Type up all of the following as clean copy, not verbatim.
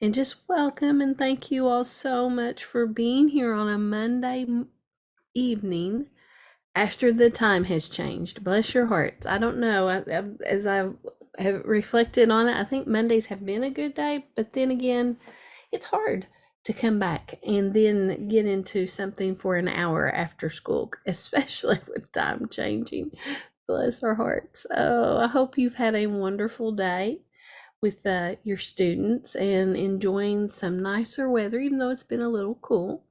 and just welcome and thank you all so much for being here on a Monday evening after the time has changed. Bless your hearts. I don't know. As I have reflected on it, I think Mondays have been a good day, but then again, it's hard to come back and then get into something for an hour after school, especially with time changing. Bless our hearts. Oh, I hope you've had a wonderful day with your students and enjoying some nicer weather, even though it's been a little cool.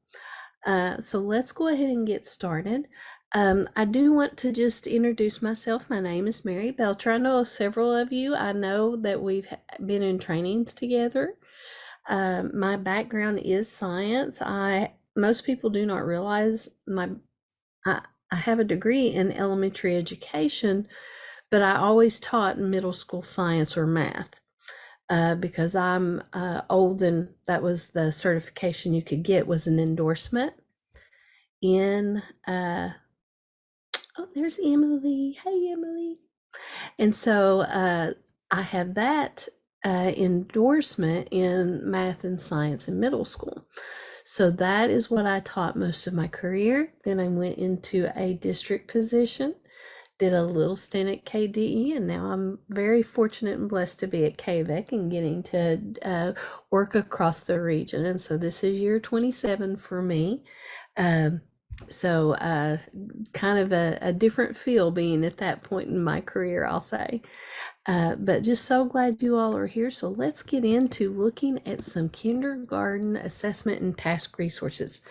So let's go ahead and get started. I do want to just introduce myself. My name is Mary Belcher. I know several of you. I know that we've been in trainings together. My background is science. Most people do not realize I, I have a degree in elementary education, but I always taught middle school science or math because I'm old, and that was the certification you could get, was an endorsement in oh, there's Emily. Hey, Emily. And so I have that endorsement in math and science in middle school. So that is what I taught most of my career. Then I went into a district position, did a little stint at KDE, and now I'm very fortunate and blessed to be at KVEC and getting to work across the region. And so this is year 27 for me. Um, so kind of a different feel being at that point in my career, I'll say. But just so glad you all are here. So let's get into looking at some kindergarten assessment and task resources.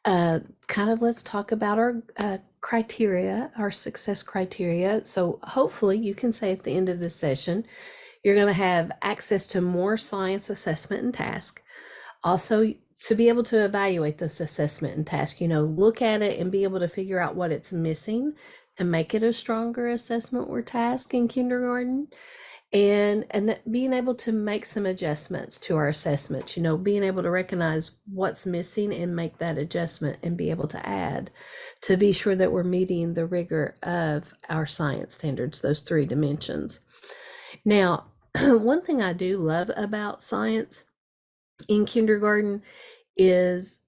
Let's talk about our criteria, our success criteria. So hopefully you can say at the end of this session, you're going to have access to more science assessment and task. Also, to be able to evaluate those assessment and task, look at it and be able to figure out what it's missing to make it a stronger assessment or task in kindergarten, and being able to make some adjustments to our assessments, being able to recognize what's missing and make that adjustment and be able to add to be sure that we're meeting the rigor of our science standards, those 3 dimensions. Now, one thing I do love about science in kindergarten is,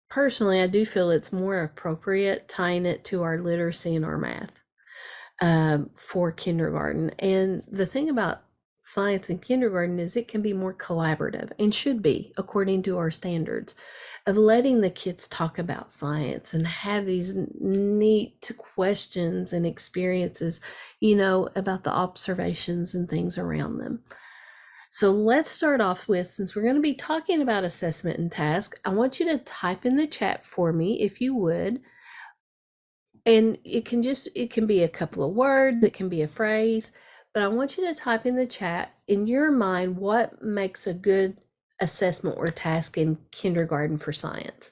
personally, I do feel it's more appropriate tying it to our literacy and our math for kindergarten. And the thing about science in kindergarten is it can be more collaborative, and should be, according to our standards, of letting the kids talk about science and have these neat questions and experiences, about the observations and things around them. So let's start off with, since we're going to be talking about assessment and task, I want you to type in the chat for me, if you would. And it can be a couple of words, it can be a phrase, but I want you to type in the chat, in your mind, what makes a good assessment or task in kindergarten for science.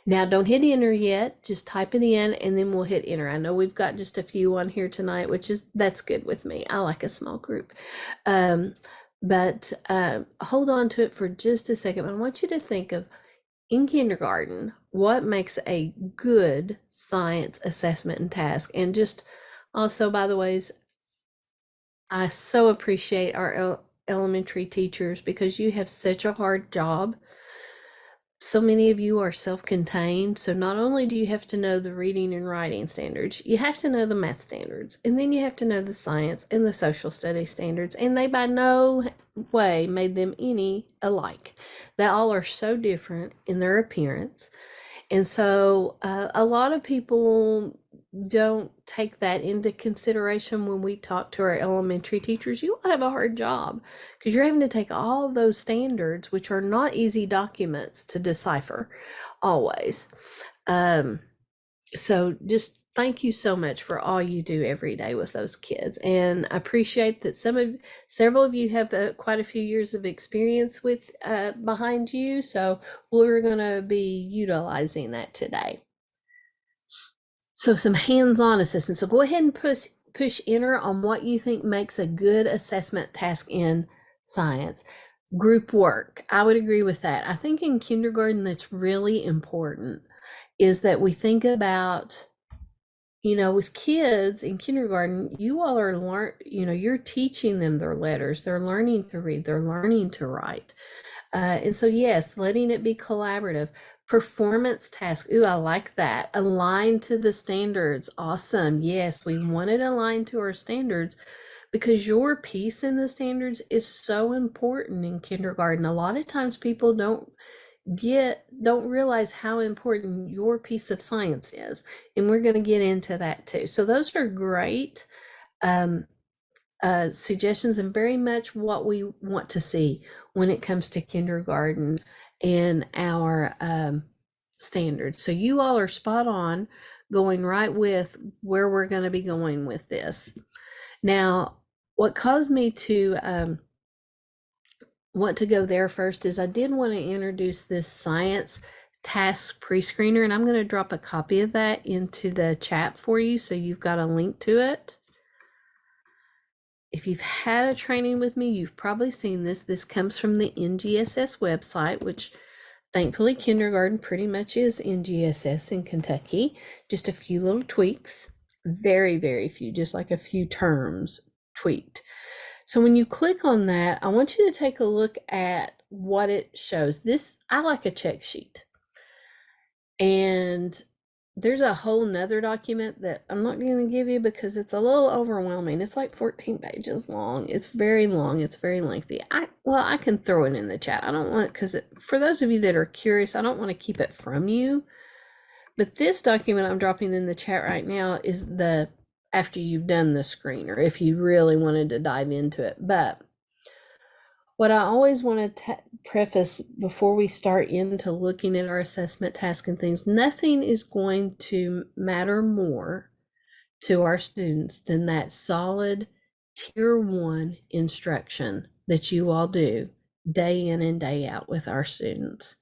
Now, don't hit enter yet, just type it in and then we'll hit enter. I know we've got just a few on here tonight, that's good with me. I like a small group. But hold on to it for just a second. I want you to think of, in kindergarten, what makes a good science assessment and task. And just also, by the ways, I so appreciate our elementary teachers, because you have such a hard job. So many of you are self-contained, so not only do you have to know the reading and writing standards, you have to know the math standards, and then you have to know the science and the social studies standards, and they by no way made them any alike. They all are so different in their appearance. And so a lot of people don't take that into consideration when we talk to our elementary teachers. You will have a hard job because you're having to take all of those standards, which are not easy documents to decipher always. So just thank you so much for all you do every day with those kids. And I appreciate that several of you have quite a few years of experience with behind you. So we're going to be utilizing that today. So some hands-on assessment. So go ahead and push enter on what you think makes a good assessment task in science. Group work, I would agree with that. I think in kindergarten that's really important, is that we think about with kids in kindergarten, you all are you're teaching them their letters. They're learning to read. They're learning to write. And so, yes, letting it be collaborative. Performance task. Ooh, I like that. Aligned to the standards. Awesome. Yes, we want it aligned to our standards because your piece in the standards is so important in kindergarten. A lot of times people don't realize how important your piece of science is, and we're going to get into that too. So those are great um, suggestions and very much what we want to see when it comes to kindergarten and our standards. So you all are spot on, going right with where we're going to be going with this. Now, what caused me to want to go there first is I did want to introduce this science task pre-screener, and I'm going to drop a copy of that into the chat for you so you've got a link to it. If you've had a training with me, you've probably seen this. This comes from the NGSS website, which thankfully kindergarten pretty much is NGSS in Kentucky. Just a few little tweaks, very, very few, just like a few terms tweaked. So when you click on that, I want you to take a look at what it shows. I like a check sheet. And there's a whole nother document that I'm not going to give you because it's a little overwhelming. It's like 14 pages long. It's very long. It's very lengthy. I can throw it in the chat. I don't want, because for those of you that are curious, I don't want to keep it from you. But this document I'm dropping in the chat right now is after you've done the screener, if you really wanted to dive into it. But what I always want to preface before we start into looking at our assessment task and things, nothing is going to matter more to our students than that solid tier 1 instruction that you all do day in and day out with our students.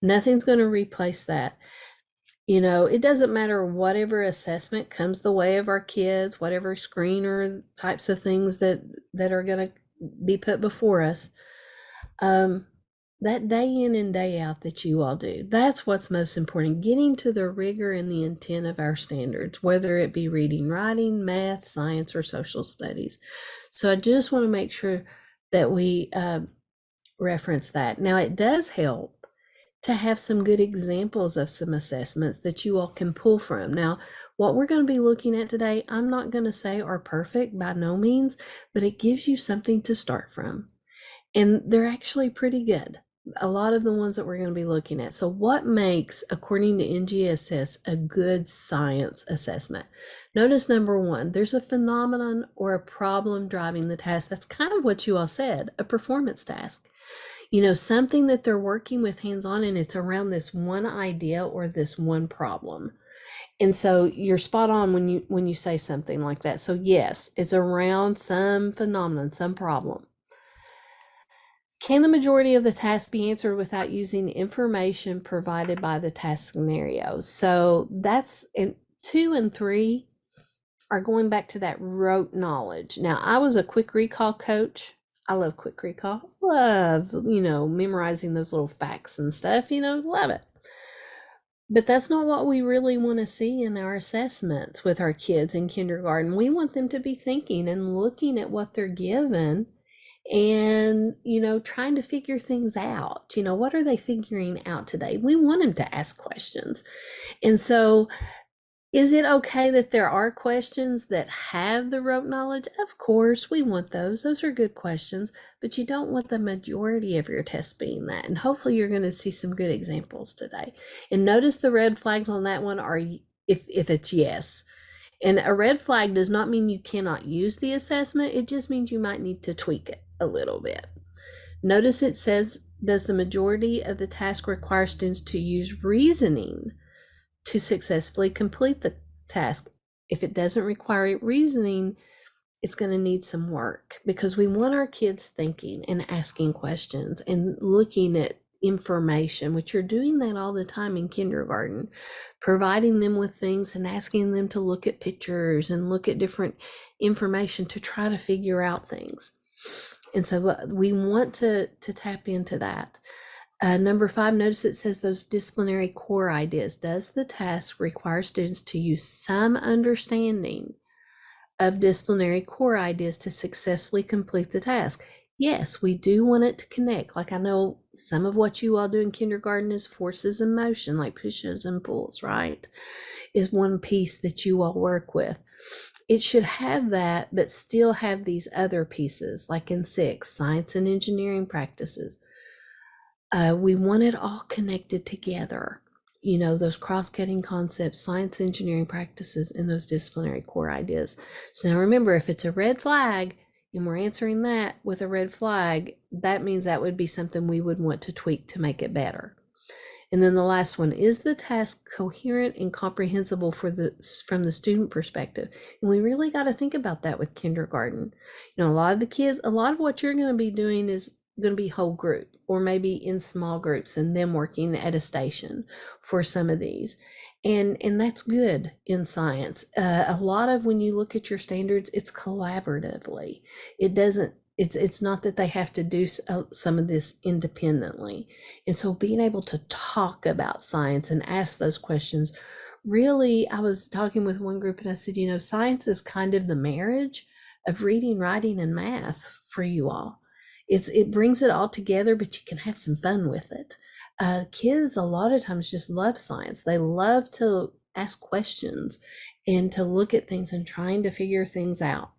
Nothing's going to replace that. It doesn't matter whatever assessment comes the way of our kids, whatever screener types of things that are going to be put before us. That day in and day out that you all do, that's what's most important, getting to the rigor and the intent of our standards, whether it be reading, writing, math, science, or social studies. So I just want to make sure that we reference that. Now, it does help to have some good examples of some assessments that you all can pull from. Now, what we're going to be looking at today, I'm not going to say are perfect by no means, but it gives you something to start from. And they're actually pretty good, a lot of the ones that we're going to be looking at. So what makes, according to NGSS, a good science assessment? Notice number 1, there's a phenomenon or a problem driving the task. That's kind of what you all said, a performance task. Something that they're working with hands-on, and it's around this one idea or this one problem. And so you're spot on when you say something like that. So yes, it's around some phenomenon, some problem. Can the majority of the tasks be answered without using information provided by the task scenario? So that's in 2 and 3 are going back to that rote knowledge. Now, I was a quick recall coach. I love quick recall. Love, memorizing those little facts and stuff, love it. But that's not what we really want to see in our assessments with our kids in kindergarten. We want them to be thinking and looking at what they're given and, trying to figure things out. What are they figuring out today? We want them to ask questions. And so, is it okay that there are questions that have the rote knowledge? Of course, we want those. Those are good questions, but you don't want the majority of your test being that. And hopefully you're going to see some good examples today. And notice the red flags on that one are if it's yes. And a red flag does not mean you cannot use the assessment. It just means you might need to tweak it a little bit. Notice it says, does the majority of the task require students to use reasoning to successfully complete the task? If it doesn't require reasoning, it's going to need some work, because we want our kids thinking and asking questions and looking at information, which you're doing that all the time in kindergarten, providing them with things and asking them to look at pictures and look at different information to try to figure out things. And so we want to tap into that. Number 5, notice it says those disciplinary core ideas. Does the task require students to use some understanding of disciplinary core ideas to successfully complete the task? Yes, we do want it to connect. Like I know some of what you all do in kindergarten is forces in motion, like pushes and pulls, right? Is one piece that you all work with. It should have that, but still have these other pieces, like in 6, science and engineering practices. We want it all connected together. Those cross-cutting concepts, science, engineering practices, and those disciplinary core ideas. So now remember, if it's a red flag and we're answering that with a red flag, that means that would be something we would want to tweak to make it better. And then the last one, is the task coherent and comprehensible from the student perspective? And we really got to think about that with kindergarten. A lot of the kids, a lot of what you're going to be doing is going to be whole group, or maybe in small groups and them working at a station for some of these. And that's good in science. A lot of, when you look at your standards, it's collaboratively. It's not that they have to do some of this independently. And so being able to talk about science and ask those questions, really, I was talking with one group and I said, science is kind of the marriage of reading, writing, and math for you all. It brings it all together, but you can have some fun with it. Kids a lot of times just love science. They love to ask questions and to look at things and trying to figure things out.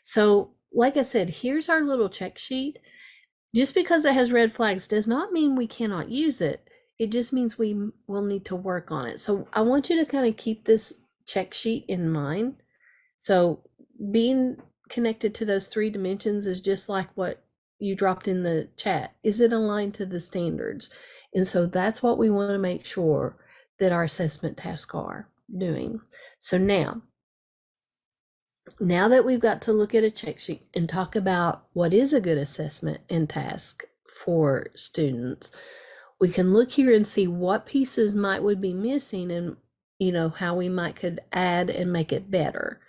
So, like I said, here's our little check sheet. Just because it has red flags does not mean we cannot use it. It just means we will need to work on it. So I want you to kind of keep this check sheet in mind. So being connected to those 3 dimensions is just like what you dropped in the chat. Is it aligned to the standards? And so that's what we want to make sure that our assessment tasks are doing. So now that we've got to look at a check sheet and talk about what is a good assessment and task for students, we can look here and see what pieces would be missing, and how we could add and make it better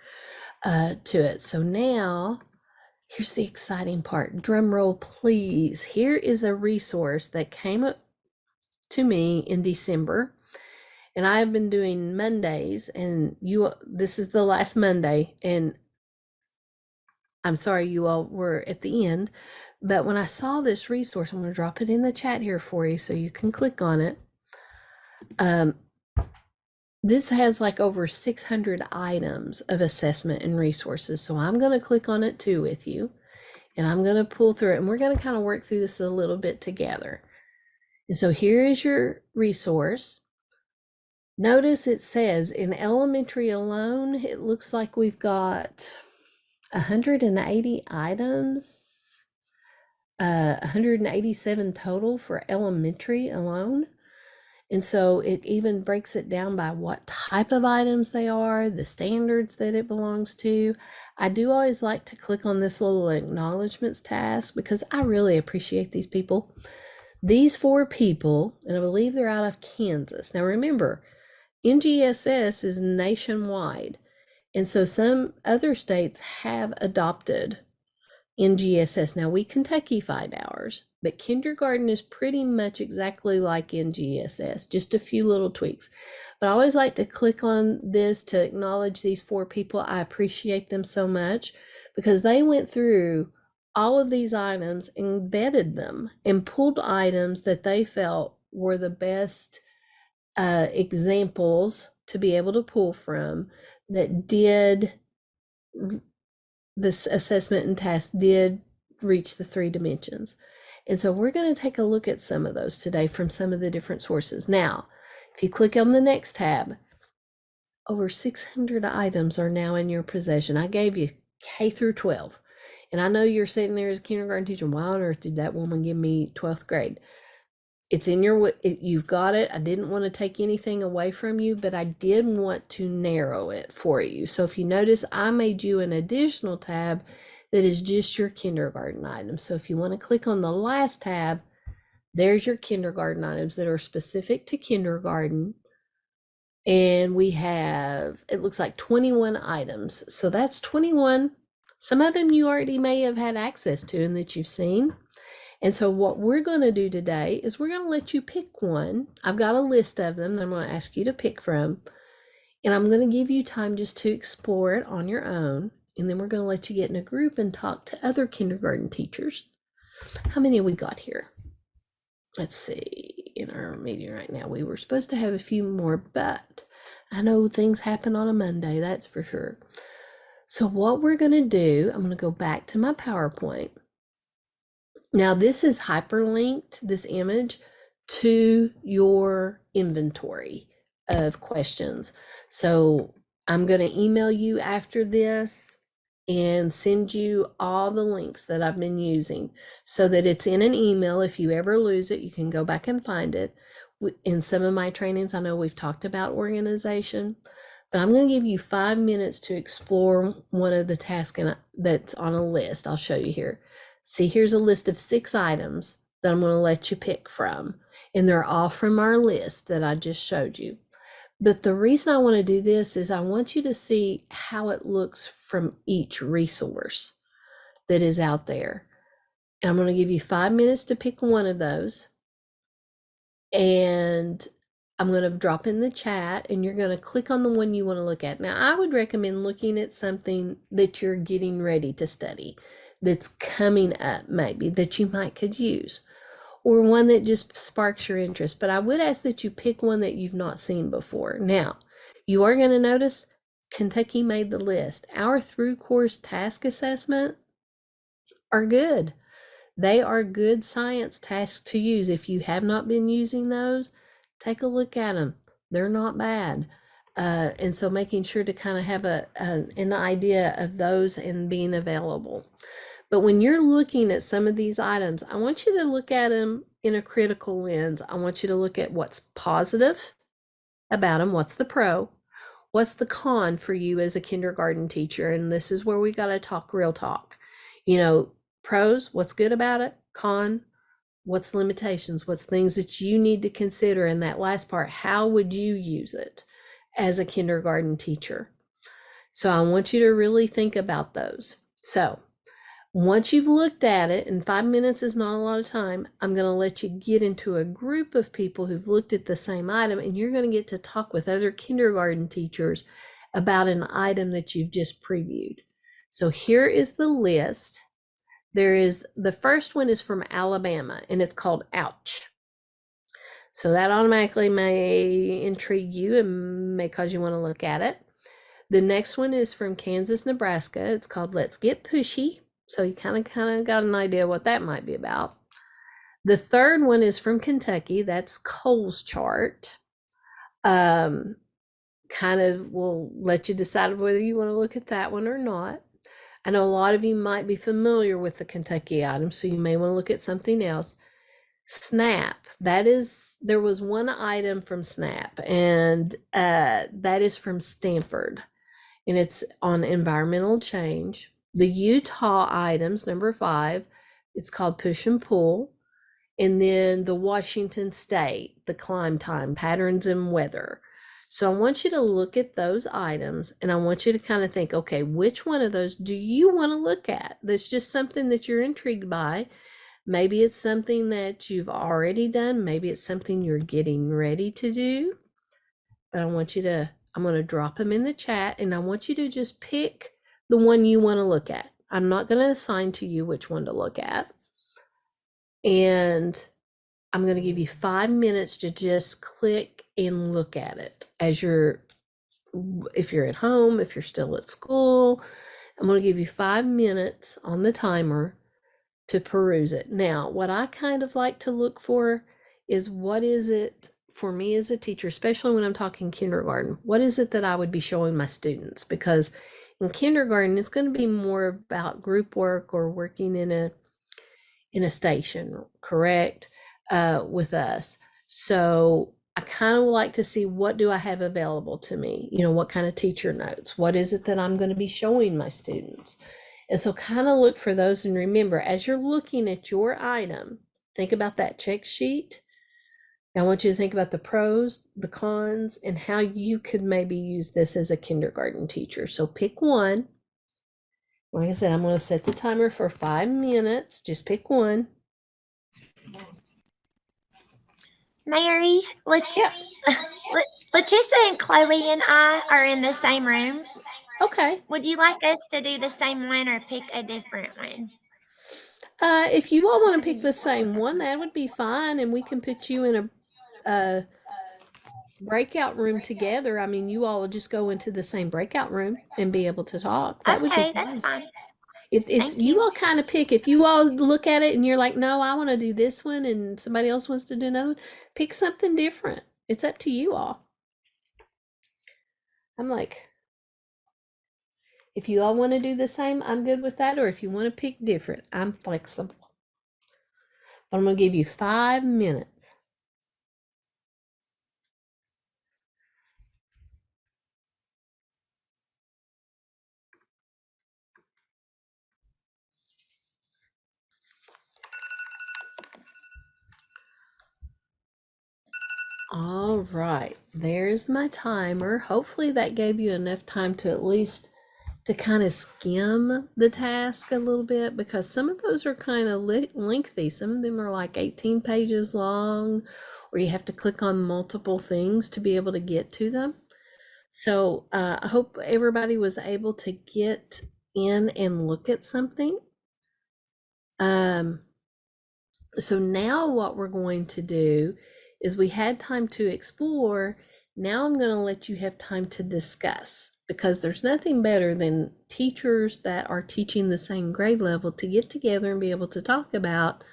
to it. So now here's the exciting part. Drum roll, please. Here is a resource that came up to me in December, and I have been doing Mondays, and this is the last Monday, and I'm sorry you all were at the end, but when I saw this resource, I'm going to drop it in the chat here for you so you can click on it. This has like over 600 items of assessment and resources. So I'm going to click on it too with you, and I'm going to pull through it, and we're going to kind of work through this a little bit together. And so here is your resource. Notice it says in elementary alone, it looks like we've got 180 items, 187 total for elementary alone. And so it even breaks it down by what type of items they are, the standards that it belongs to. I do always like to click on this little acknowledgements task because I really appreciate these people. These 4 people, and I believe they're out of Kansas. Now remember, NGSS is nationwide. And so some other states have adopted NGSS. Now we Kentucky-fied ours, but kindergarten is pretty much exactly like NGSS, just a few little tweaks. But I always like to click on this to acknowledge these 4 people. I appreciate them so much because they went through all of these items and vetted them and pulled items that they felt were the best examples to be able to pull from, that did this assessment and task did reach the 3 dimensions. And so we're going to take a look at some of those today from some of the different sources. Now, if you click on the next tab, over 600 items are now in your possession. I gave you K through 12. And I know you're sitting there as a kindergarten teacher, why on earth did that woman give me 12th grade? It's in you've got it. I didn't want to take anything away from you, but I did want to narrow it for you. So if you notice, I made you an additional tab that is just your kindergarten items. So if you want to click on the last tab, there's your kindergarten items that are specific to kindergarten. And we have, it looks like 21 items. So that's 21. Some of them you already may have had access to and that you've seen. And so what we're going to do today is we're going to let you pick one. I've got a list of them that I'm going to ask you to pick from. And I'm going to give you time just to explore it on your own. And then we're going to let you get in a group and talk to other kindergarten teachers. How many have we got here? Let's see, in our meeting right now, we were supposed to have a few more, but I know things happen on a Monday, that's for sure. So what we're going to do, I'm going to go back to my PowerPoint. Now this is hyperlinked, this image, to your inventory of questions. So I'm going to email you after this and send you all the links that I've been using so that it's in an email. If you ever lose it, you can go back and find it. In some of my trainings, I know we've talked about organization, but I'm going to give you 5 minutes to explore one of the tasks that's on a list. I'll show you here. See, here's a list of 6 items that I'm going to let you pick from, and they're all from our list that I just showed you. But the reason I want to do this is I want you to see how it looks from each resource that is out there. And I'm going to give you 5 minutes to pick one of those. And I'm going to drop in the chat and you're going to click on the one you want to look at. Now, I would recommend looking at something that you're getting ready to study, that's coming up maybe, that you might could use, or one that just sparks your interest. But I would ask that you pick one that you've not seen before. Now, you are going to notice Kentucky made the list. Our through course task assessments are good. They are good science tasks to use. If you have not been using those, take a look at them. They're not bad. And so making sure to kind of have an idea of those and being available. But when you're looking at some of these items, I want you to look at them in a critical lens. I want you to look at what's positive about them. What's the pro? What's the con for you as a kindergarten teacher? And this is where we got to talk real talk. You know, pros, what's good about it? Con, what's limitations? What's things that you need to consider? And that last part, how would you use it as a kindergarten teacher? So I want you to really think about those. So once you've looked at it, and 5 minutes is not a lot of time, I'm going to let you get into a group of people who've looked at the same item, and you're going to get to talk with other kindergarten teachers about an item that you've just previewed. So here is the list. The first one is from Alabama, and it's called Ouch. So that automatically may intrigue you and may cause you want to look at it. The next one is from Kansas, Nebraska. It's called Let's Get Pushy. So you kind of got an idea what that might be about. The third one is from Kentucky. That's Cole's chart. Kind of will let you decide whether you want to look at that one or not. I know a lot of you might be familiar with the Kentucky item, so you may want to look at something else. SNAP, there was one item from SNAP, and that is from Stanford, and it's on environmental change. The Utah items, number 5, it's called Push and Pull. And then the Washington State, the climb time, patterns and weather. So I want you to look at those items, and I want you to kind of think, okay, which one of those do you want to look at? That's just something that you're intrigued by. Maybe it's something that you've already done. Maybe it's something you're getting ready to do. But I'm going to drop them in the chat, and I want you to just pick the one you want to look at. I'm not going to assign to you which one to look at. And I'm going to give you 5 minutes to just click and look at it if you're at home, if you're still at school. I'm going to give you 5 minutes on the timer to peruse it. Now, what I kind of like to look for is, what is it for me as a teacher, especially when I'm talking kindergarten, what is it that I would be showing my students? Because in kindergarten, it's going to be more about group work or working in a station, correct, with us. So I kind of like to see, what do I have available to me? You know, what kind of teacher notes? What is it that I'm going to be showing my students? And so kind of look for those. And remember, as you're looking at your item, think about that check sheet. I want you to think about the pros, the cons, and how you could maybe use this as a kindergarten teacher. So pick one. Like I said, I'm going to set the timer for 5 minutes. Just pick one. Mary, Yeah. Letitia and Chloe and I are in the same room. Okay. Would you like us to do the same one or pick a different one? If you all want to pick the same one, that would be fine, and we can put you in a breakout room together. I mean, you all will just go into the same breakout room and be able to talk. That would be Okay, that's fine. fine. If it's Thank you you. all kind of pick, if you all look at it and you're like, no, I want to do this one, and somebody else wants to do another one, pick something different. It's up to you all. I'm like, if you all want to do the same, I'm good with that. Or if you want to pick different, I'm flexible. But I'm going to give you 5 minutes. All right, there's my timer. Hopefully that gave you enough time to at least to kind of skim the task a little bit, because some of those are kind of lengthy. Some of them are like 18 pages long, or you have to click on multiple things to be able to get to them. So I hope everybody was able to get in and look at something. So now what we're going to do is, we had time to explore. Now I'm going to let you have time to discuss, because there's nothing better than teachers that are teaching the same grade level to get together and be able to talk about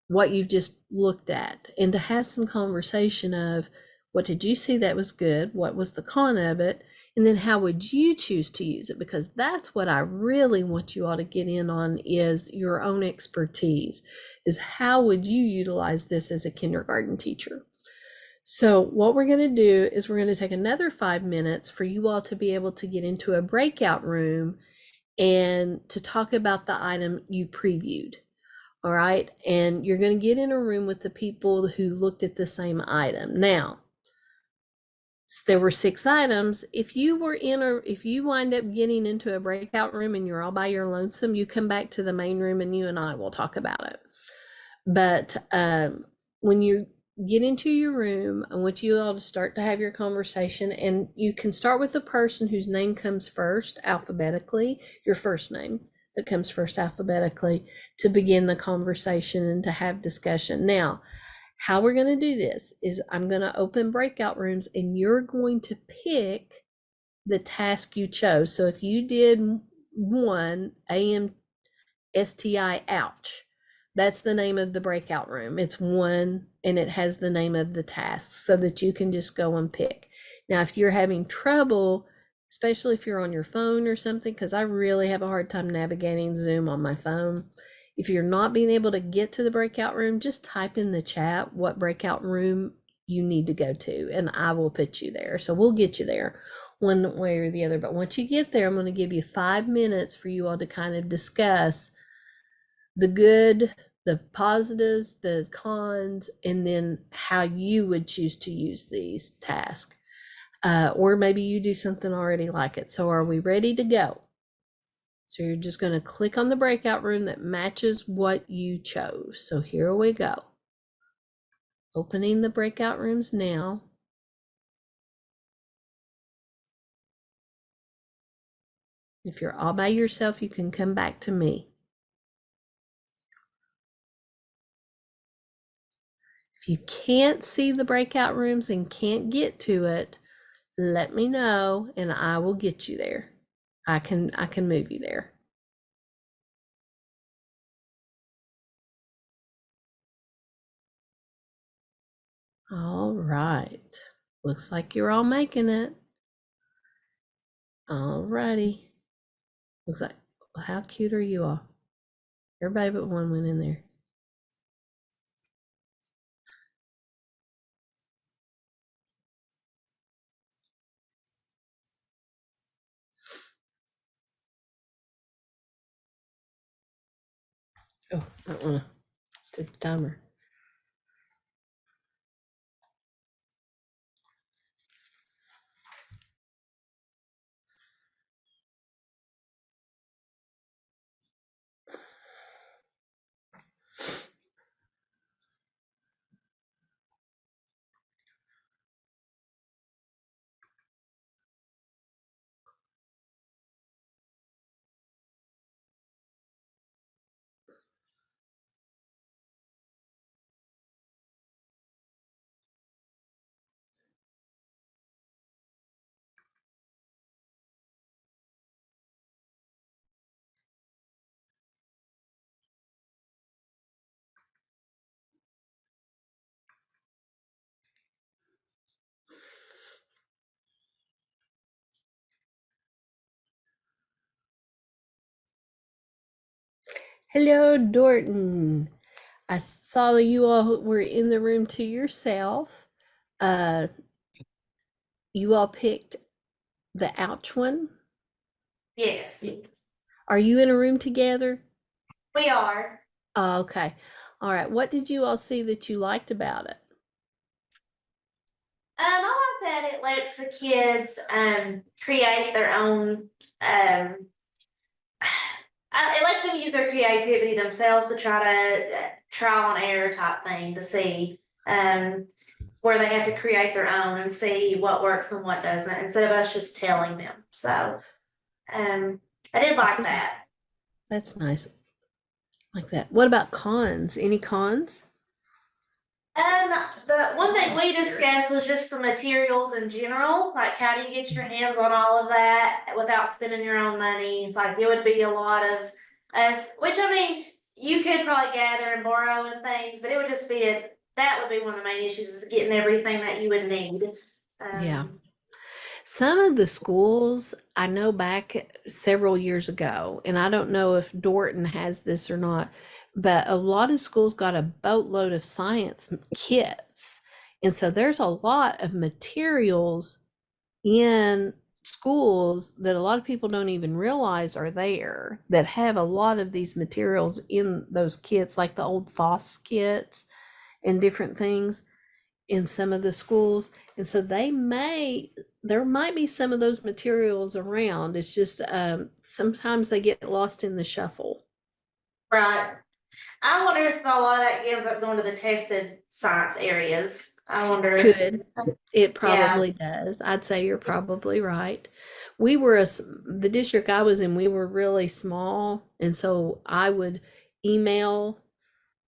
what you've just looked at, and to have some conversation of, what did you see that was good? What was the con of it? And then how would you choose to use it? Because that's what I really want you all to get in on, is your own expertise, is how would you utilize this as a kindergarten teacher? So what we're going to do is, we're going to take another 5 minutes for you all to be able to get into a breakout room and to talk about the item you previewed. All right. And you're going to get in a room with the people who looked at the same item. Now, there were 6 items. If you wind up getting into a breakout room and you're all by your lonesome, you come back to the main room and you and I will talk about it. But when you get into your room, I want you all to start to have your conversation, and you can start with the person whose name comes first alphabetically, your first name that comes first alphabetically, to begin the conversation and to have discussion. Now, how we're going to do this is, I'm going to open breakout rooms and you're going to pick the task you chose. So if you did one, AMSTI, ouch, that's the name of the breakout room. It's one, and it has the name of the task, so that you can just go and pick. Now, if you're having trouble, especially if you're on your phone or something, because I really have a hard time navigating Zoom on my phone. If you're not being able to get to the breakout room, just type in the chat what breakout room you need to go to, and I will put you there. So we'll get you there one way or the other. But once you get there, I'm going to give you 5 minutes for you all to kind of discuss the good, the positives, the cons, and then how you would choose to use these tasks. Or maybe you do something already like it. So are we ready to go? So you're just going to click on the breakout room that matches what you chose. So here we go. Opening the breakout rooms now. If you're all by yourself, you can come back to me. If you can't see the breakout rooms and can't get to it, let me know and I will get you there. I can move you there. All right. Looks like you're all making it. All righty. Looks like, well, how cute are you all? Everybody but one went in there. Oh, I don't want to set the timer. Hello, Dorton. I saw that you all were in the room to yourself. Uh, you all picked the ouch one. Yes, Are you in a room together? we are. Oh, okay. All right. What did you all see that you liked about it? I like that it lets the kids create their own. It lets them use their creativity themselves to try to trial and error type thing to see where they have to create their own and see what works and what doesn't instead of us just telling them. So I did I like do. that. That's nice. Like that. What about cons? Any cons? The one thing we discussed was just the materials in general. Like, how do you get your hands on all of that without spending your own money? Like, it would be a lot of us, which I mean, you could probably gather and borrow and things, but it would just be that would be one of the main issues is getting everything that you would need. Yeah. Um, Some of the schools I know back several years ago, and I don't know if Dorton has this or not, but a lot of schools got a boatload of science kits. And so there's a lot of materials in schools that a lot of people don't even realize are there that have a lot of these materials in those kits, like the old FOSS kits and different things in some of the schools. And so there might be some of those materials around. It's just sometimes they get lost in the shuffle. right. I wonder if a lot of that ends up going to the tested science areas. I wonder. Could. It Yeah. probably does. I'd say you're probably right. We were the district I was in, we were really small. And so I would email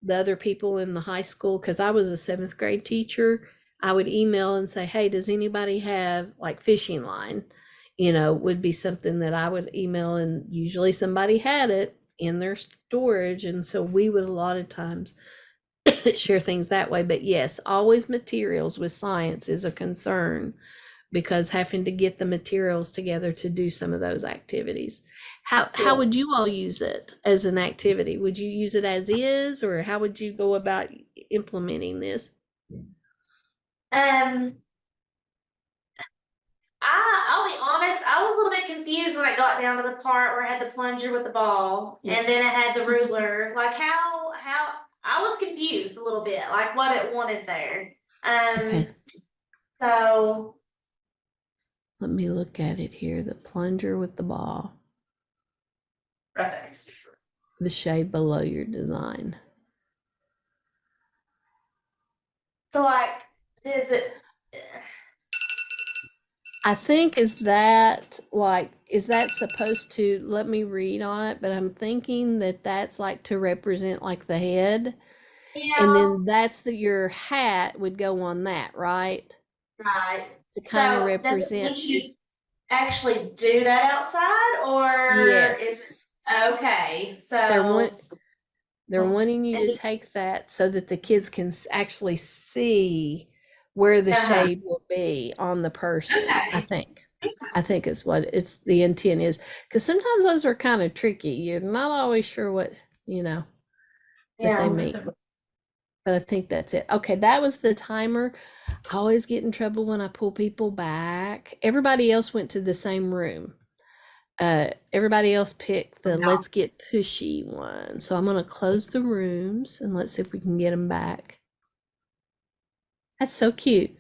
the other people in the high school because I was a seventh grade teacher. I would email and say, hey, does anybody have like fishing line? Would be something that I would email, and usually somebody had it in their storage. And so we would a lot of times share things that way. But yes, always materials with science is a concern because having to get the materials together to do some of those activities. How would Yes. you all use it as an activity? Would you use it as is, or how would you go about implementing this? Um, I'll be honest, I was a little bit confused when I got down to the part where I had the plunger with the ball and then I had the ruler. Like how I was confused a little bit, like what it wanted there. Okay, So let me look at it here. The plunger with the ball, right there. the shade below your design. So like is it I think is that supposed to, let me read on it, but I'm thinking that that's like to represent like the head. And yeah, then that's your hat would go on that, right? right. To kind of So does it represent, want you to actually do that outside or is yes. it okay? They're want So they're wanting you to take that so that the kids can actually see where the uh-huh. shade will be on the person, I Okay. think. I think is what it's the intent is. Because sometimes those are kind of tricky. You're not always sure what they Yeah. mean. But I think that's it. Okay, that was the timer. I always get in trouble when I pull people back. Everybody else went to the same room. Everybody else picked the let's get pushy one. So I'm going to close the rooms and let's see if we can get them back. That's so cute.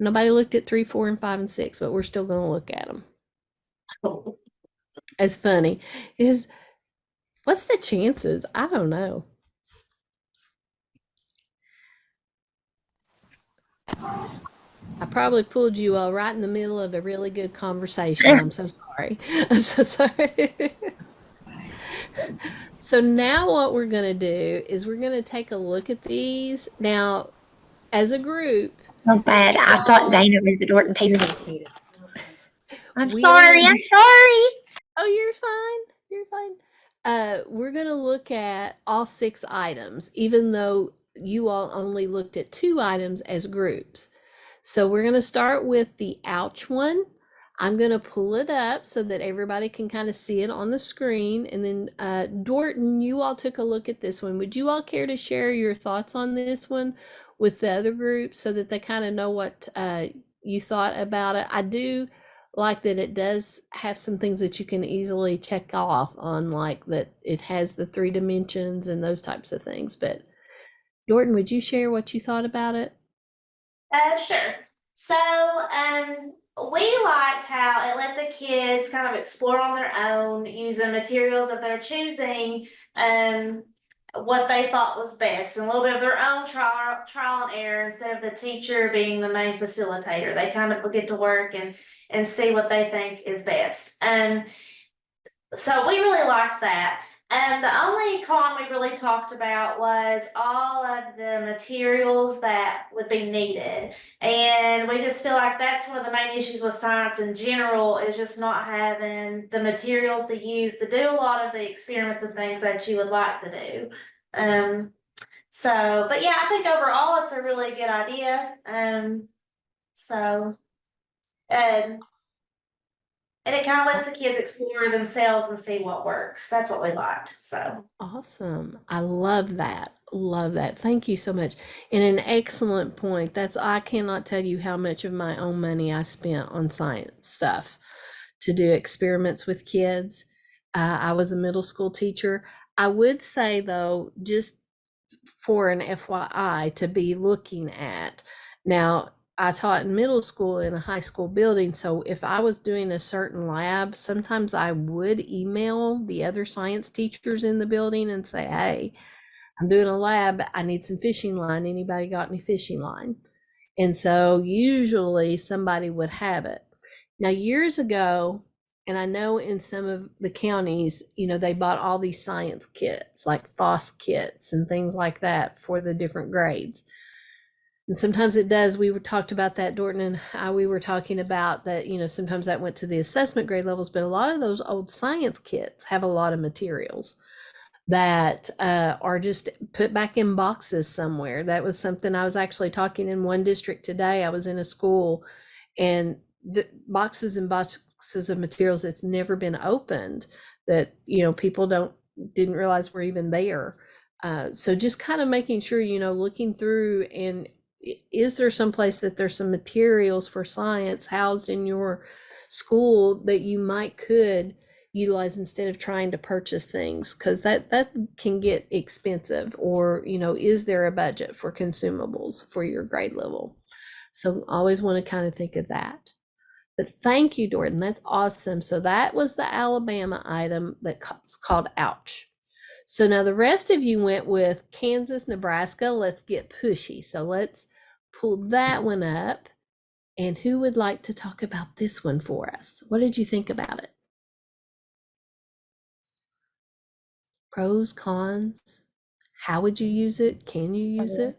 Nobody looked at 3, 4, and 5, and 6, but we're still going to look at them. It's funny. Is what's the chances? I don't know. I probably pulled you all right in the middle of a really good conversation. I'm so sorry. I'm so sorry. So now what we're going to do is we're going to take a look at these. Now, as a group, So bad. we I thought all Dana was the Dorton Peterson. I'm we sorry. all I'm sorry. Oh, you're fine. You're fine. We're going to look at all 6 items, even though you all only looked at 2 items as groups. So we're going to start with the ouch one. I'm going to pull it up so that everybody can kind of see it on the screen. And then, Dorton, you all took a look at this one. Would you all care to share your thoughts on this one with the other group so that they kind of know what you thought about it? I do like that it does have some things that you can easily check off on, like that it has the 3 dimensions and those types of things. But Dorton, would you share what you thought about it? Sure. So, we liked how it let the kids kind of explore on their own using materials of their choosing, um, what they thought was best, and a little bit of their own trial and error instead of the teacher being the main facilitator. They kind of get to work and see what they think is best. So we really liked that. And the only con we really talked about was all of the materials that would be needed. And we just feel like that's one of the main issues with science in general is just not having the materials to use to do a lot of the experiments and things that you would like to do. But yeah, I think overall it's a really good idea. So, um, and it kind of lets the kids explore themselves and see what works. That's what we liked. So, Awesome. I love that. Love that. Thank you so much. And an excellent point. I cannot tell you how much of my own money I spent on science stuff to do experiments with kids. I was a middle school teacher. I would say, though, just for an FYI to be looking at. Now, I taught in middle school in a high school building, so if I was doing a certain lab, sometimes I would email the other science teachers in the building and say, hey, I'm doing a lab. I need some fishing line. Anybody got any fishing line? And so usually somebody would have it. Now, years ago, and I know in some of the counties, they bought all these science kits, like FOSS kits and things like that for the different grades. And sometimes it does. We were talked about that, Dorton and we were talking about that, sometimes that went to the assessment grade levels, but a lot of those old science kits have a lot of materials that are just put back in boxes somewhere. That was something I was actually talking in one district today. I was in a school and the boxes and boxes of materials that's never been opened that people didn't realize were even there. So just kind of making sure looking through, and is there some place that there's some materials for science housed in your school that you could utilize instead of trying to purchase things, because that can get expensive. Or is there a budget for consumables for your grade level? So always want to kind of think of that. But thank you, Dorton. That's awesome. So that was the Alabama item that's called ouch. So now the rest of you went with Kansas, Nebraska. Let's get pushy. So let's pull that one up. And who would like to talk about this one for us? What did you think about it? Pros, cons? How would you use it? Can you use it?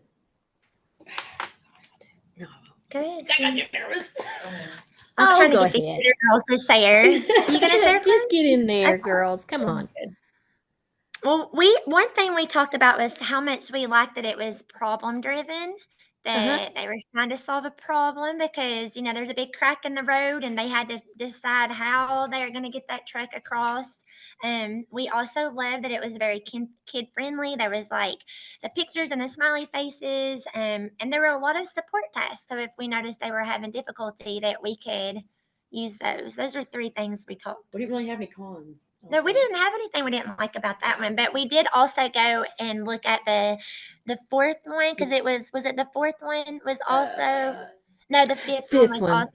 No. Go ahead. I got nervous. I was trying to go get the ahead. other girls to share. You gonna share? Just get in there, Okay. girls. Come on. Well, one thing we talked about was how much we liked that it was problem driven. That they were trying to solve a problem because there's a big crack in the road and they had to decide how they are going to get that truck across. We also loved that it was very kid friendly. There was like the pictures and the smiley faces, and there were a lot of support tasks. So if we noticed they were having difficulty, that we could use those. Those are 3 things we talked. We didn't really have any cons. No, we didn't have anything we didn't like about that one, but we did also go and look at the 4th one because it was it the 4th one was also no, the 5th one Fifth was one. also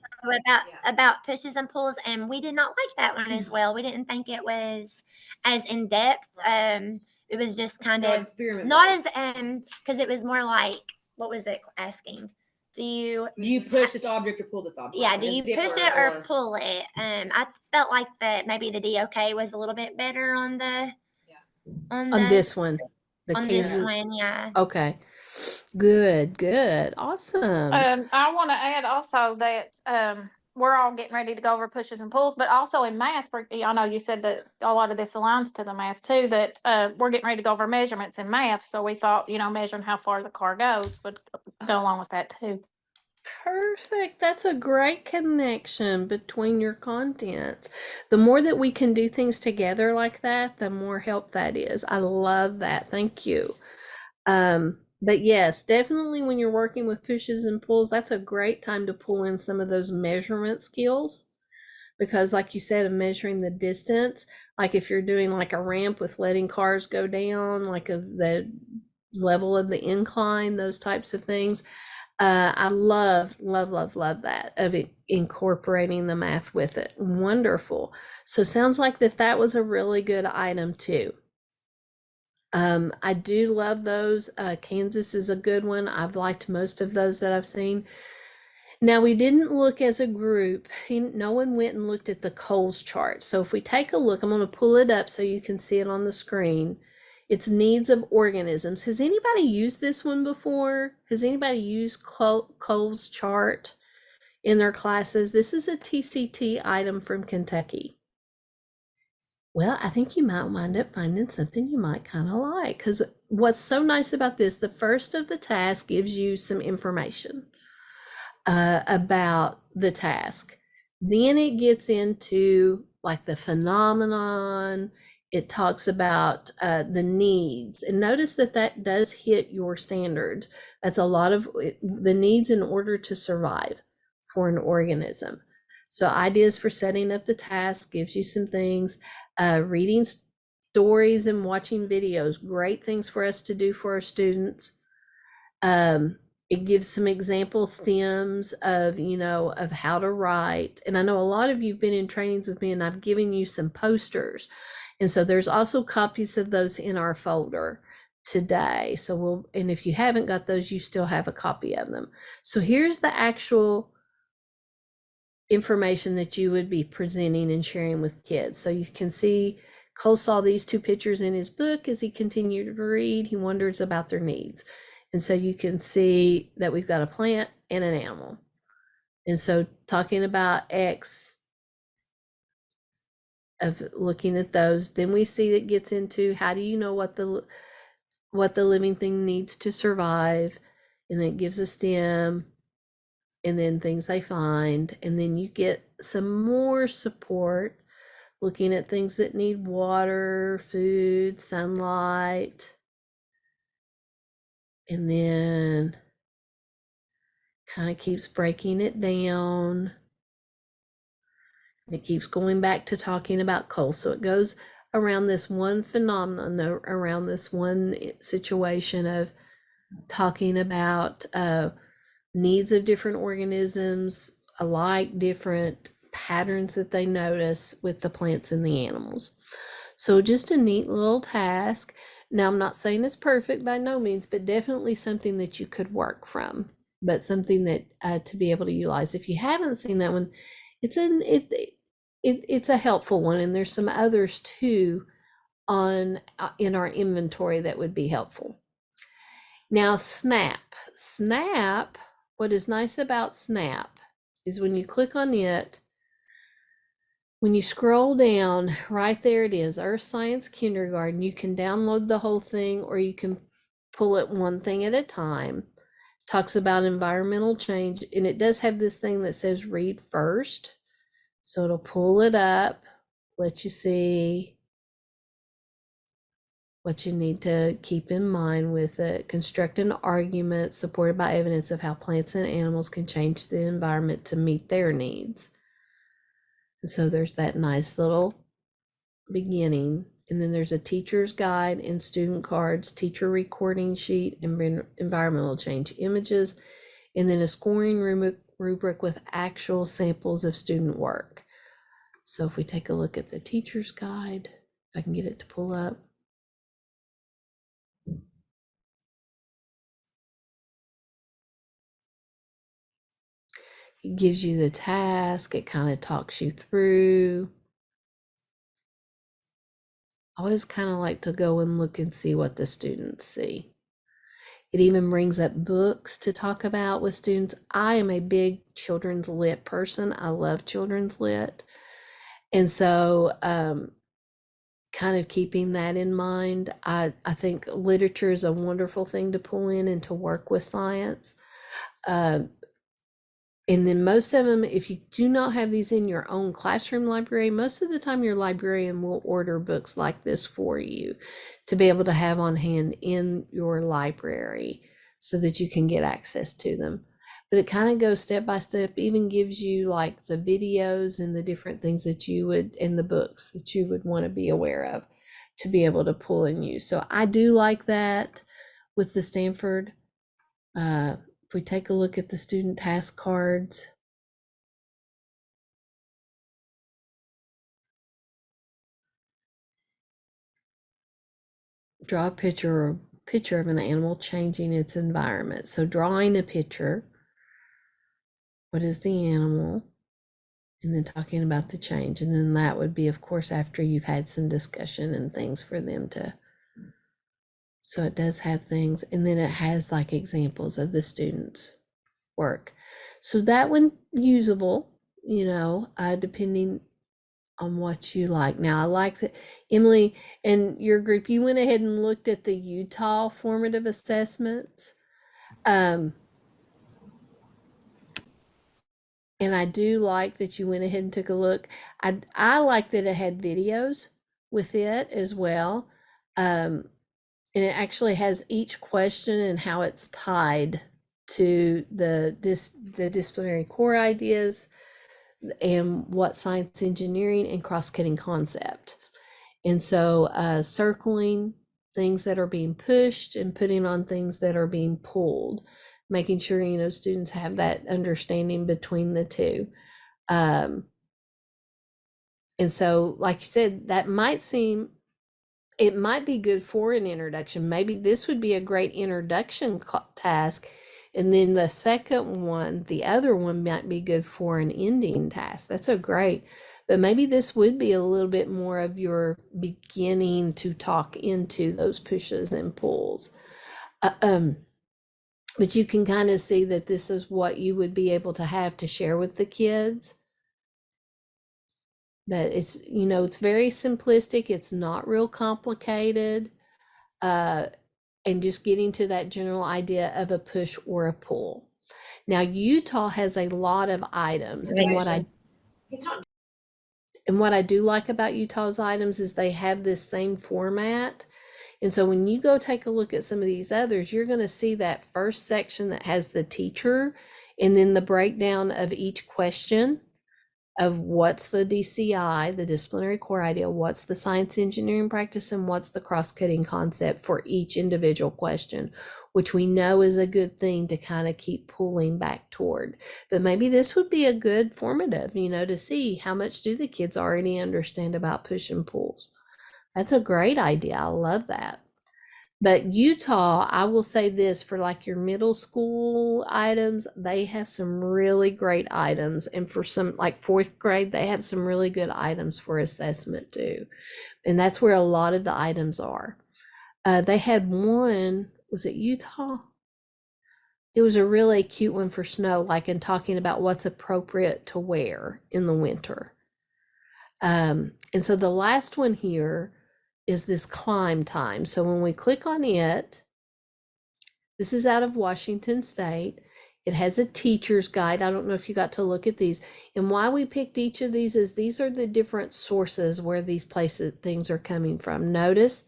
about pushes and pulls, and we did not like that one as well. We didn't think it was as in depth. It was just kind No of experiment. not as because it was more like, what was it asking? Do you push this object or pull this object? Yeah, do you push it or pull it? I felt like that maybe the DOK was a little bit better on the On this one, the on Kansas. this one, yeah. Okay. Good. Awesome. I want to add also that we're all getting ready to go over pushes and pulls, but also in math, I know you said that a lot of this aligns to the math too, that we're getting ready to go over measurements in math. So we thought, measuring how far the car goes would go along with that too. Perfect. That's a great connection between your contents. The more that we can do things together like that, the more help that is. I love that. Thank you. But yes, definitely when you're working with pushes and pulls, that's a great time to pull in some of those measurement skills. Because like you said, of measuring the distance, like if you're doing like a ramp with letting cars go down, like the level of the incline, those types of things. I love that of it, incorporating the math with it. Wonderful. So sounds like that was a really good item too. I do love those. Kansas is a good one. I've liked most of those that I've seen. Now, we didn't look as a group. No one went and looked at the Coles chart. So if we take a look, I'm going to pull it up so you can see it on the screen. It's needs of organisms. Has anybody used this one before? Has anybody used Coles chart in their classes? This is a TCT item from Kentucky. Well, I think you might wind up finding something you might kind of like, because what's so nice about this, the first of the task gives you some information about the task. Then it gets into like the phenomenon. It talks about the needs. And notice that does hit your standards. That's a lot of the needs in order to survive for an organism. So ideas for setting up the task gives you some things. Reading stories and watching videos, great things for us to do for our students. It gives some example stems of, of how to write. And I know a lot of you've been in trainings with me and I've given you some posters. And so there's also copies of those in our folder today. So and if you haven't got those, you still have a copy of them. So here's the actual information that you would be presenting and sharing with kids. So you can see Cole saw these two pictures in his book as he continued to read. He wonders about their needs. And so you can see that we've got a plant and an animal. And so talking about X, of looking at those, then we see that gets into how do you know what the living thing needs to survive, and then it gives a stem, and then things they find, and then you get some more support looking at things that need water, food, sunlight, and then kind of keeps breaking it down. It keeps going back to talking about coal. So it goes around this one phenomenon, around this one situation of talking about needs of different organisms, alike different patterns that they notice with the plants and the animals. So just a neat little task. Now, I'm not saying it's perfect by no means, but definitely something that you could work from, but something that to be able to utilize. If you haven't seen that one, it's a helpful one, and there's some others too on in our inventory that would be helpful. Now, Snap, what is nice about Snap is when you click on it, when you scroll down, right there it is, Earth Science Kindergarten. You can download the whole thing, or you can pull it one thing at a time. Talks about environmental change, and it does have this thing that says read first. So it'll pull it up, let you see what you need to keep in mind with it. Construct an argument supported by evidence of how plants and animals can change the environment to meet their needs. And so there's that nice little beginning. And then there's a teacher's guide and student cards, teacher recording sheet, and environmental change images, and then a scoring rubric with actual samples of student work. So if we take a look at the teacher's guide, if I can get it to pull up. It gives you the task. It kind of talks you through. I always kind of like to go and look and see what the students see. It even brings up books to talk about with students. I am a big children's lit person. I love children's lit. And so kind of keeping that in mind, I think literature is a wonderful thing to pull in and to work with science. And then most of them, if you do not have these in your own classroom library, most of the time your librarian will order books like this for you to be able to have on hand in your library so that you can get access to them. But it kind of goes step by step, even gives you like the videos and the different things that you would, and the books that you would want to be aware of to be able to pull and use. So I do like that with the Stanford. If we take a look at the student task cards, draw a picture of an animal changing its environment. So drawing a picture, what is the animal? And then talking about the change. And then that would be, of course, after you've had some discussion and things for them to. So it does have things, and then it has like examples of the students' work. So that one usable, depending on what you like. Now, I like that, Emily, and your group, you went ahead and looked at the Utah formative assessments. And I do like that you went ahead and took a look. I like that it had videos with it as well. And it actually has each question and how it's tied to the disciplinary core ideas and what science engineering and cross-cutting concept. And so circling things that are being pushed and putting on things that are being pulled, making sure, students have that understanding between the two. And so, like you said, it might be good for an introduction. Maybe this would be a great introduction task. And then the second one, the other one might be good for an ending task. That's but maybe this would be a little bit more of your beginning to talk into those pushes and pulls. But you can kind of see that this is what you would be able to have to share with the kids. But it's very simplistic. It's not real complicated. And just getting to that general idea of a push or a pull. Now, Utah has a lot of items, and what I do like about Utah's items is they have this same format. And so when you go take a look at some of these others, you're going to see that first section that has the teacher and then the breakdown of each question of what's the DCI, the disciplinary core idea, what's the science engineering practice, and what's the cross-cutting concept for each individual question, which we know is a good thing to kind of keep pulling back toward. But maybe this would be a good formative, to see how much do the kids already understand about push and pulls. That's a great idea. I love that. But Utah, I will say this, for like your middle school items, they have some really great items. And for some like fourth grade, they have some really good items for assessment too. And that's where a lot of the items are. They had one, was it Utah? It was a really cute one for snow, like in talking about what's appropriate to wear in the winter. And so the last one here is this climb time. So when we click on it, this is out of Washington State. It has a teacher's guide. I don't know if you got to look at these. And why we picked each of these is these are the different sources where these things are coming from. Notice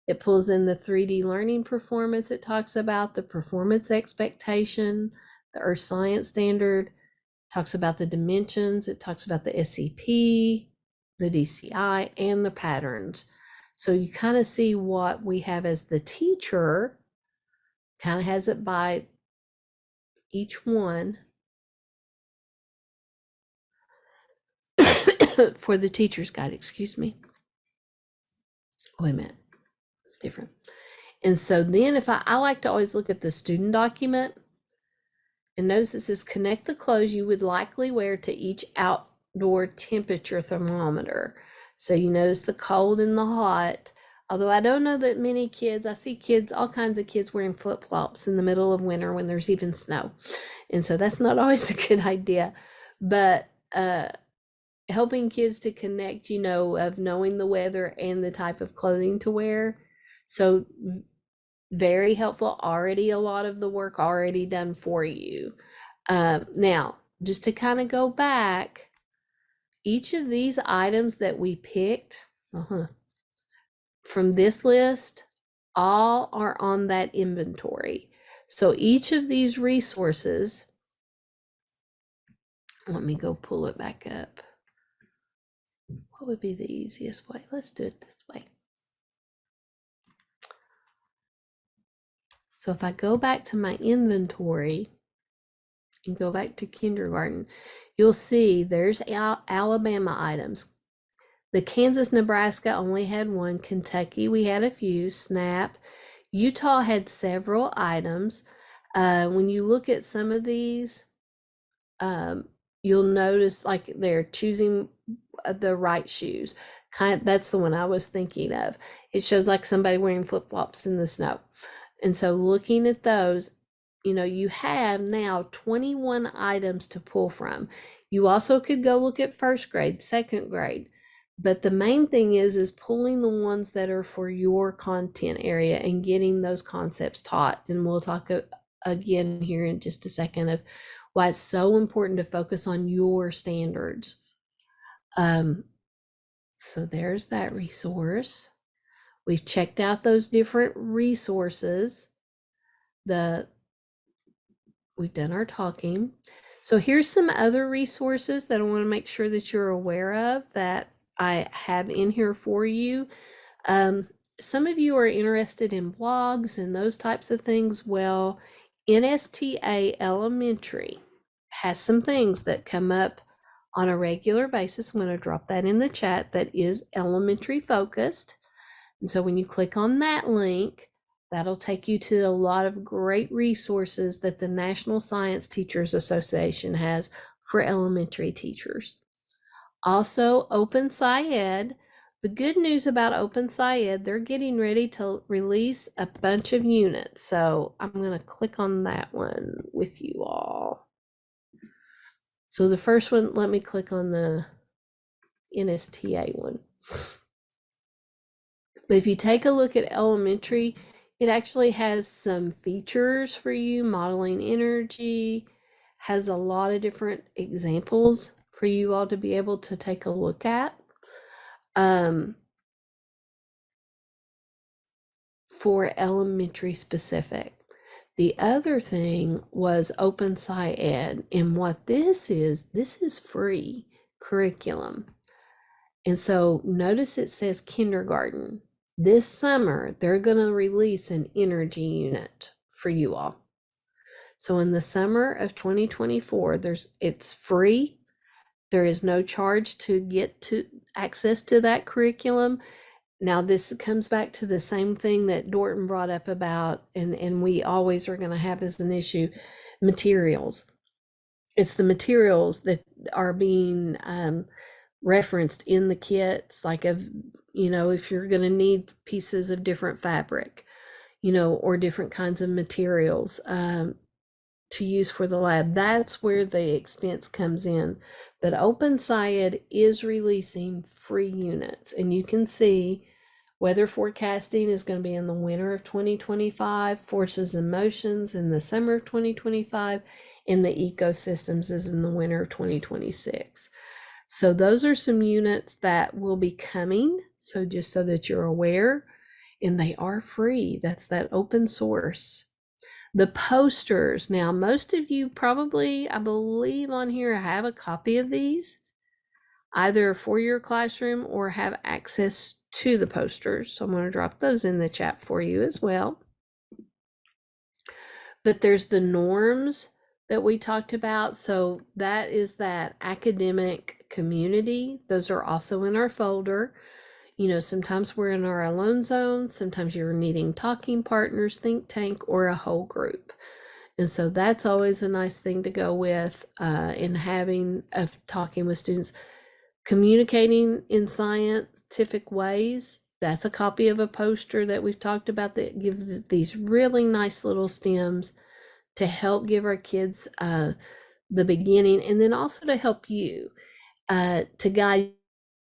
it pulls in the 3D learning performance. It talks about the performance expectation, the Earth Science Standard, talks about the dimensions. It talks about the SCP, the DCI, and the patterns. So you kind of see what we have as the teacher, kind of has it by each one for the teacher's guide, excuse me. Wait a minute, it's different. And so then if I like to always look at the student document, and notice it says connect the clothes you would likely wear to each outdoor temperature thermometer. So you notice the cold and the hot. Although I don't know that many kids, I see kids, all kinds of kids wearing flip-flops in the middle of winter when there's even snow. And so that's not always a good idea. But helping kids to connect, of knowing the weather and the type of clothing to wear. So very helpful. Already a lot of the work already done for you. Now, just to kind of go back, each of these items that we picked from this list, all are on that inventory. So each of these resources, let me go pull it back up. What would be the easiest way? Let's do it this way. So if I go back to my inventory and go back to kindergarten, you'll see there's Alabama items. The Kansas, Nebraska only had one. Kentucky, we had a few. SNAP. Utah had several items. When you look at some of these, you'll notice like they're choosing the right shoes. That's the one I was thinking of. It shows like somebody wearing flip-flops in the snow. And so looking at those, you know, you have now 21 items to pull from. You also could go look at first grade, second grade. But the main thing is pulling the ones that are for your content area and getting those concepts taught. And we'll talk again here in just a second of why it's so important to focus on your standards. So there's that resource. We've checked out those different resources. We've done our talking. So here's some other resources that I want to make sure that you're aware of that I have in here for you. Some of you are interested in blogs and those types of things. Well, NSTA Elementary has some things that come up on a regular basis. I'm going to drop that in the chat. That is elementary focused. And so when you click on that link, that'll take you to a lot of great resources that the National Science Teachers Association has for elementary teachers. Also, Open SciEd. The good news about Open SciEd, they're getting ready to release a bunch of units. So I'm going to click on that one with you all. So the first one, let me click on the NSTA one. But if you take a look at elementary, it actually has some features for you. Modeling energy, has a lot of different examples for you all to be able to take a look at. For elementary specific. The other thing was Open SciEd, and what this is free curriculum. And so notice it says kindergarten. This summer, they're going to release an energy unit for you all. So in the summer of 2024, it's free. There is no charge to get to access to that curriculum. Now, this comes back to the same thing that Dorton brought up about, and we always are going to have as an issue, materials. It's the materials that are being referenced in the kits, like if you're going to need pieces of different fabric, or different kinds of materials to use for the lab. That's where the expense comes in. But Open SciEd is releasing free units, and you can see weather forecasting is going to be in the winter of 2025, forces and motions in the summer of 2025, and the ecosystems is in the winter of 2026. So those are some units that will be coming. So just so that you're aware, and they are free. That's that open source. The posters. Now, most of you probably, I believe on here, have a copy of these, either for your classroom or have access to the posters. So I'm going to drop those in the chat for you as well. But there's the norms that we talked about. So that is that academic community. Those are also in our folder. Sometimes we're in our alone zone. Sometimes you're needing talking partners, think tank, or a whole group. And so that's always a nice thing to go with in having of talking with students. Communicating in scientific ways. That's a copy of a poster that we've talked about that give these really nice little stems to help give our kids the beginning, and then also to help you to guide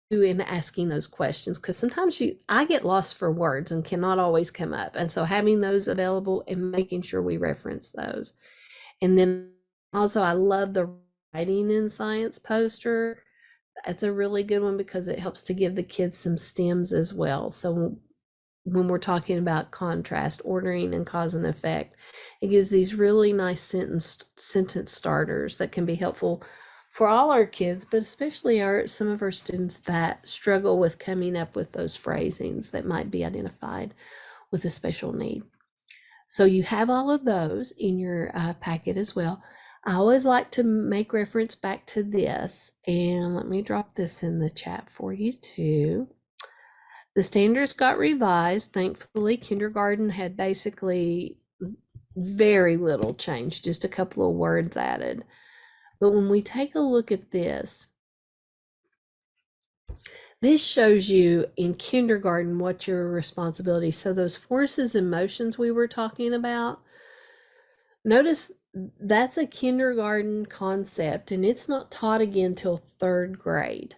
you in asking those questions, because sometimes I get lost for words and cannot always come up, and so having those available and making sure we reference those. And then also I love the writing in science poster. That's a really good one because it helps to give the kids some stems as well. So when we're talking about contrast, ordering, and cause and effect, it gives these really nice sentence starters that can be helpful for all our kids, but especially some of our students that struggle with coming up with those phrasings that might be identified with a special need. So you have all of those in your packet as well. I always like to make reference back to this, and let me drop this in the chat for you too. The standards got revised. Thankfully, kindergarten had basically very little change, just a couple of words added. But when we take a look at this shows you in kindergarten what your responsibility. So those forces and motions we were talking about, notice that's a kindergarten concept, and it's not taught again till 3rd grade.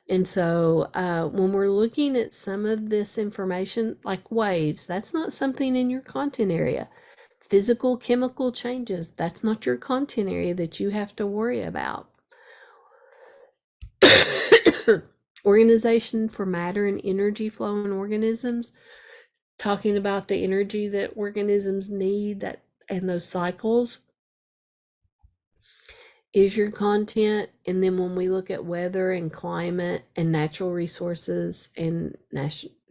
And so when we're looking at some of this information, like waves, that's not something in your content area. Physical, chemical changes, that's not your content area that you have to worry about. Organization for matter and energy flow in organisms, talking about the energy that organisms need, that and those cycles is your content. And then when we look at weather and climate and natural resources and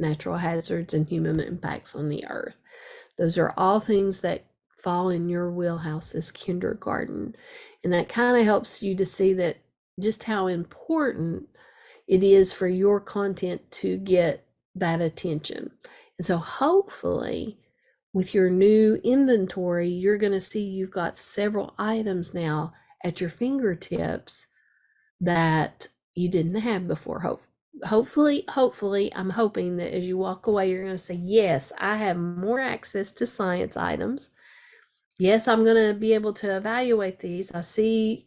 natural hazards and human impacts on the earth, those are all things that fall in your wheelhouse as kindergarten. And that kind of helps you to see that just how important it is for your content to get that attention. And so hopefully with your new inventory, you're going to see you've got several items now at your fingertips that you didn't have before. Hopefully, I'm hoping that as you walk away, you're going to say, yes, I have more access to science items. Yes, I'm going to be able to evaluate these. I see,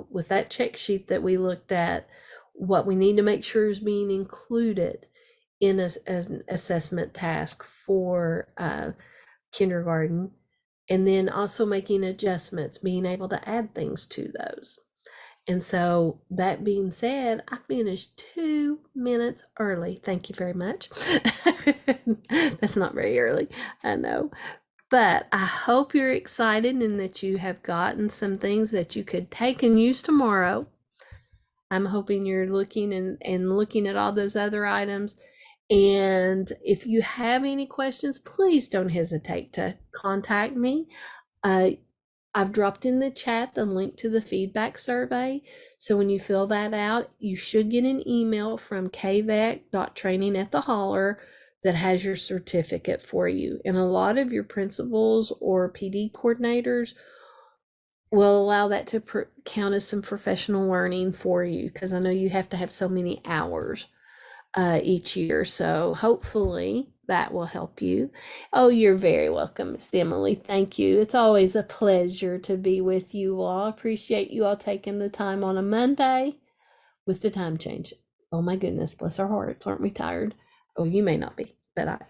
with that check sheet that we looked at, what we need to make sure is being included in as an assessment task for kindergarten, and then also making adjustments, being able to add things to those. And so that being said, I finished 2 minutes early. Thank you very much. That's not very early, I know. But I hope you're excited and that you have gotten some things that you could take and use tomorrow. I'm hoping you're looking and looking at all those other items. And if you have any questions, please don't hesitate to contact me. I've dropped in the chat the link to the feedback survey. So when you fill that out, you should get an email from kvec.training@theholler that has your certificate for you. And a lot of your principals or PD coordinators will allow that to count as some professional learning for you, because I know you have to have so many hours each year. So hopefully that will help you. Oh, you're very welcome, Miss Emily. Thank you. It's always a pleasure to be with you all. I appreciate you all taking the time on a Monday with the time change. Oh my goodness, bless our hearts. Aren't we tired? Oh, you may not be, but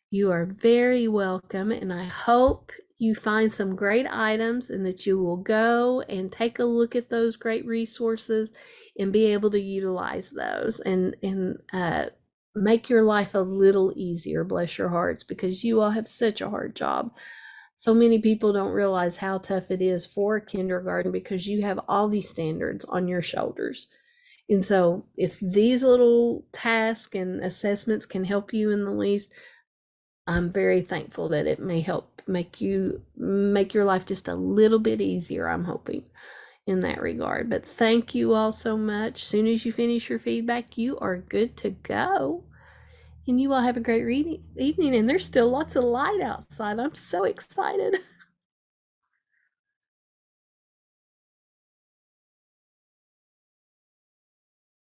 you are very welcome. And I hope you find some great items and that you will go and take a look at those great resources and be able to utilize those and make your life a little easier, bless your hearts, because you all have such a hard job. So many people don't realize how tough it is for kindergarten because you have all these standards on your shoulders. And so if these little tasks and assessments can help you in the least, I'm very thankful that it may help make your life just a little bit easier, I'm hoping, in that regard. But thank you all so much. Soon as you finish your feedback, you are good to go. And you all have a great evening. And there's still lots of light outside. I'm so excited.